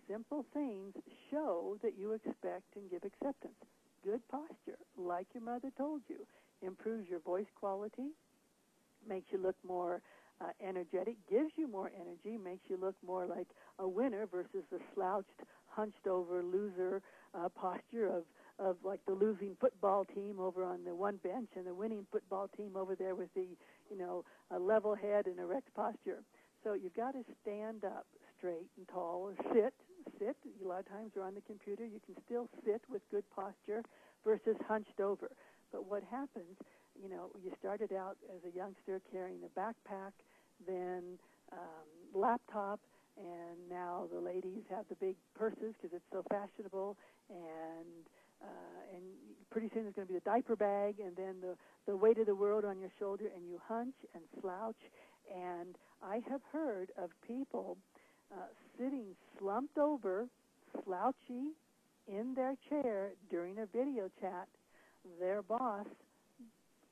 simple things show that you expect and give acceptance. Good posture, like your mother told you, improves your voice quality, makes you look more energetic, gives you more energy, makes you look more like a winner versus the slouched, hunched-over loser posture of like the losing football team over on the one bench and the winning football team over there with the, a level head and erect posture. So you've got to stand up straight and tall or sit. A lot of times you're on the computer. You can still sit with good posture versus hunched over. But what happens, you started out as a youngster carrying a backpack, then laptop, and now the ladies have the big purses because it's so fashionable, and pretty soon there's going to be the diaper bag, and then the weight of the world on your shoulder, and you hunch and slouch. And I have heard of people sitting slumped over, slouchy, in their chair during a video chat. Their boss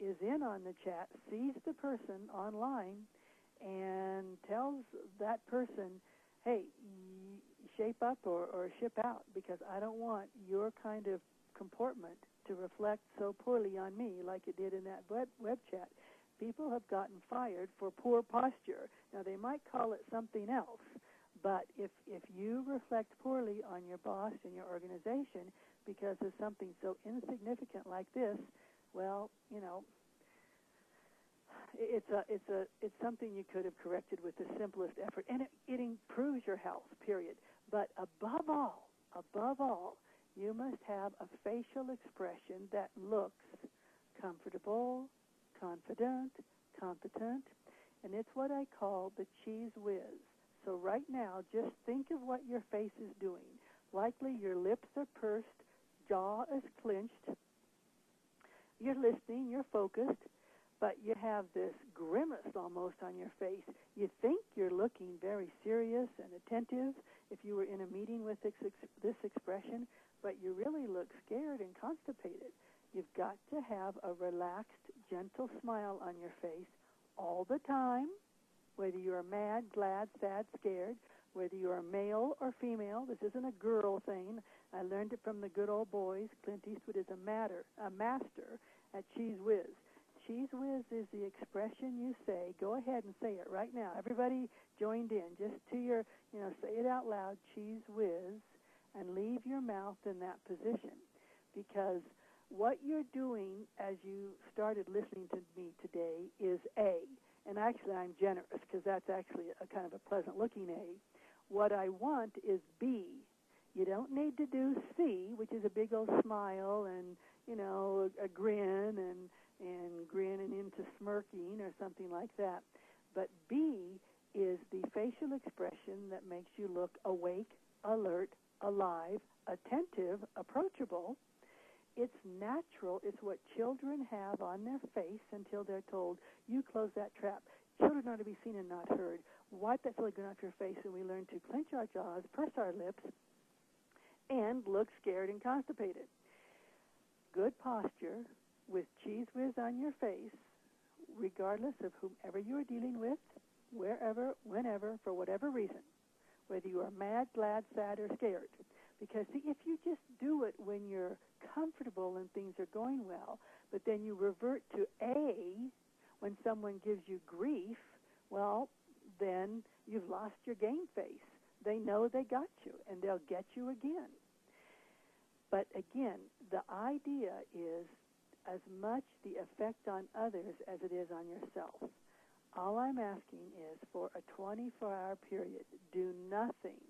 is in on the chat, sees the person online, and tells that person, hey, shape up or ship out, because I don't want your kind of comportment to reflect so poorly on me like it did in that web chat. People have gotten fired for poor posture. Now, they might call it something else, but if you reflect poorly on your boss and your organization because of something so insignificant like this, well, it's something you could have corrected with the simplest effort, and it improves your health, period. But above all, you must have a facial expression that looks comfortable, confident, competent, and it's what I call the cheese whiz. So right now, just think of what your face is doing. Likely your lips are pursed, jaw is clinched, you're listening, you're focused, but you have this grimace almost on your face. You think you're looking very serious and attentive if you were in a meeting with this expression, but you really look scared and constipated. You've got to have a relaxed, gentle smile on your face all the time, whether you're mad, glad, sad, scared, whether you're male or female. This isn't a girl thing. I learned it from the good old boys. Clint Eastwood is a master at cheese whiz. Cheese whiz is the expression you say. Go ahead and say it right now. Everybody joined in. Just to your, say it out loud, cheese whiz, and leave your mouth in that position. Because what you're doing as you started listening to me today is A. And actually I'm generous because that's actually a kind of a pleasant-looking A. What I want is B. You don't need to do C, which is a big old smile and, a grin and grinning into smirking or something like that. But B is the facial expression that makes you look awake, alert, alive, attentive, approachable. It's natural. It's what children have on their face until they're told, you close that trap. Children are to be seen and not heard. Wipe that silly grin off your face, and we learn to clench our jaws, purse our lips, and look scared and constipated. Good posture with cheese whiz on your face, regardless of whomever you are dealing with, wherever, whenever, for whatever reason, whether you are mad, glad, sad, or scared. Because, see, if you just do it when you're comfortable and things are going well, but then you revert to A when someone gives you grief, well, then you've lost your game face. They know they got you, and they'll get you again. But again, the idea is as much the effect on others as it is on yourself. All I'm asking is for a 24-hour period, do nothing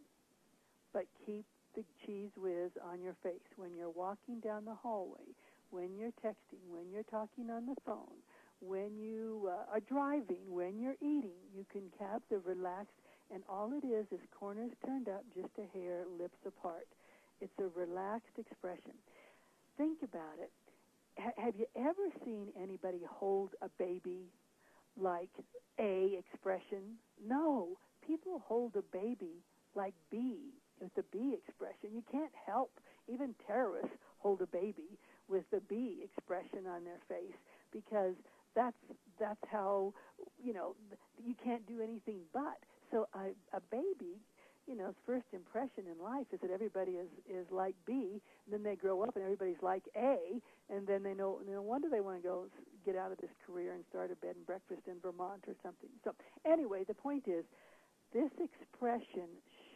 but keep the cheese whiz on your face when you're walking down the hallway, when you're texting, when you're talking on the phone, when you are driving, when you're eating. You can have the relaxed, and all it is corners turned up just a hair, lips apart. It's a relaxed expression. Think about it. Have you ever seen anybody hold a baby like A expression? No. People hold a baby like B, with the B expression. You can't help. Even terrorists hold a baby with the B expression on their face because that's how, you can't do anything but. So a baby first impression in life is that everybody is like B, and then they grow up and everybody's like A, and then they know, no wonder they want to go get out of this career and start a bed and breakfast in Vermont or something. So anyway, the point is, this expression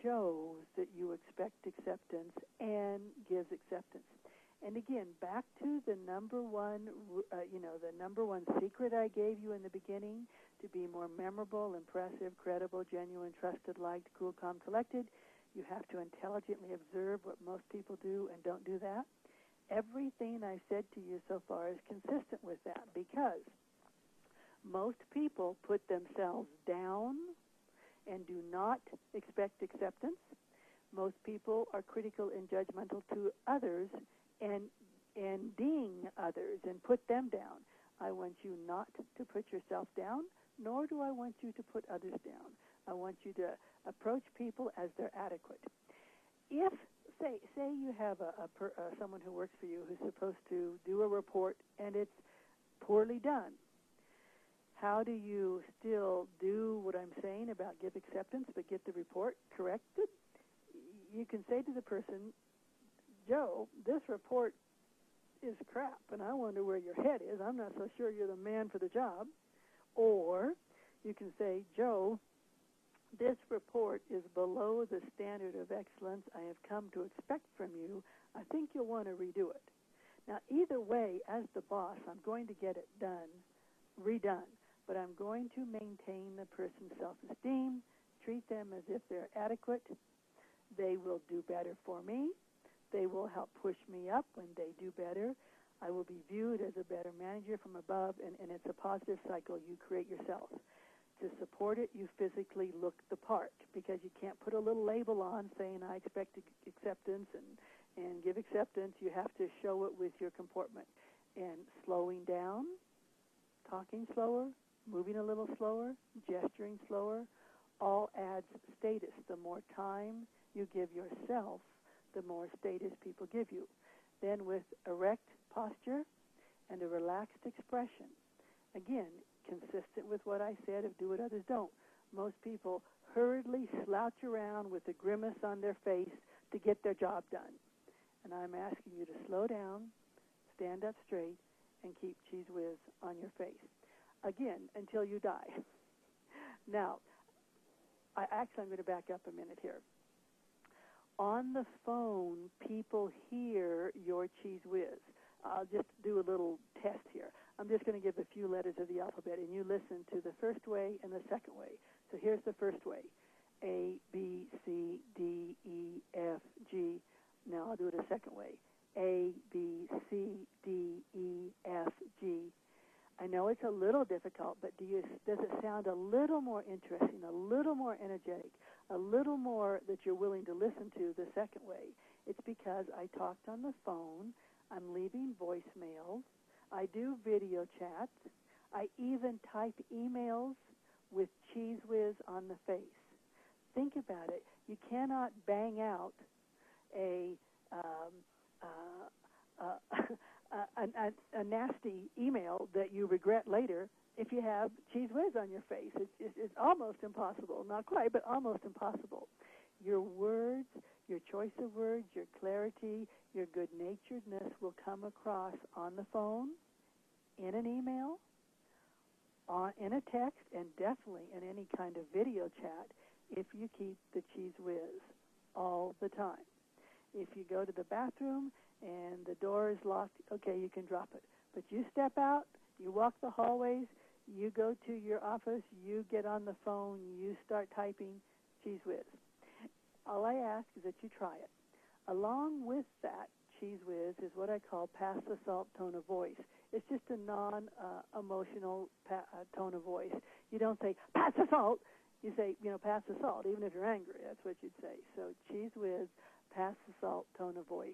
shows that you expect acceptance and gives acceptance. And again, back to the number one, the number one secret I gave you in the beginning, to be more memorable, impressive, credible, genuine, trusted, liked, cool, calm, collected. You have to intelligently observe what most people do and don't do that. Everything I've said to you so far is consistent with that, because most people put themselves down and do not expect acceptance. Most people are critical and judgmental to others and ding others and put them down. I want you not to put yourself down, nor do I want you to put others down. I want you to approach people as they're adequate. If, say you have someone who works for you who's supposed to do a report and it's poorly done, how do you still do what I'm saying about give acceptance but get the report corrected? You can say to the person, Joe, this report is crap, and I wonder where your head is. I'm not so sure you're the man for the job. Or you can say, Joe, this report is below the standard of excellence I have come to expect from you. I think you'll want to redo it. Now, either way, as the boss, I'm going to get it redone, but I'm going to maintain the person's self-esteem, treat them as if they're adequate. They will do better for me. They will help push me up when they do better. I will be viewed as a better manager from above, and it's a positive cycle you create yourself. To support it, you physically look the part, because you can't put a little label on saying I expect acceptance and give acceptance. You have to show it with your comportment. And slowing down, talking slower, moving a little slower, gesturing slower, all adds status. The more time you give yourself, the more status people give you. Then with erect posture and a relaxed expression, again, consistent with what I said of do what others don't. Most people hurriedly slouch around with a grimace on their face to get their job done. And I'm asking you to slow down, stand up straight, and keep Cheese Whiz on your face. Again, until you die. Now, I'm going to back up a minute here. On the phone, people hear your Cheese Whiz. I'll just do a little test here. I'm just going to give a few letters of the alphabet, and you listen to the first way and the second way. So here's the first way. A, B, C, D, E, F, G. Now I'll do it a second way. A, B, C, D, E, F, G. I know it's a little difficult, but does it sound a little more interesting, a little more energetic, a little more that you're willing to listen to the second way? It's because I talked on the phone. I'm leaving voicemails. I do video chats. I even type emails with Cheese Whiz on the face. Think about it. You cannot bang out a nasty email that you regret later if you have Cheese Whiz on your face. It's almost impossible. Not quite, but almost impossible. Your words, your choice of words, your clarity, your good-naturedness will come across on the phone, in an email, in a text, and definitely in any kind of video chat if you keep the Cheese Whiz all the time. If you go to the bathroom and the door is locked, okay, you can drop it. But you step out, you walk the hallways, you go to your office, you get on the phone, you start typing Cheese Whiz. All I ask is that you try it. Along with that Cheese Whiz is what I call pass the salt tone of voice. It's just a non-emotional tone of voice. You don't say, pass the salt. You say, pass the salt, even if you're angry. That's what you'd say. So Cheese Whiz, pass the salt tone of voice.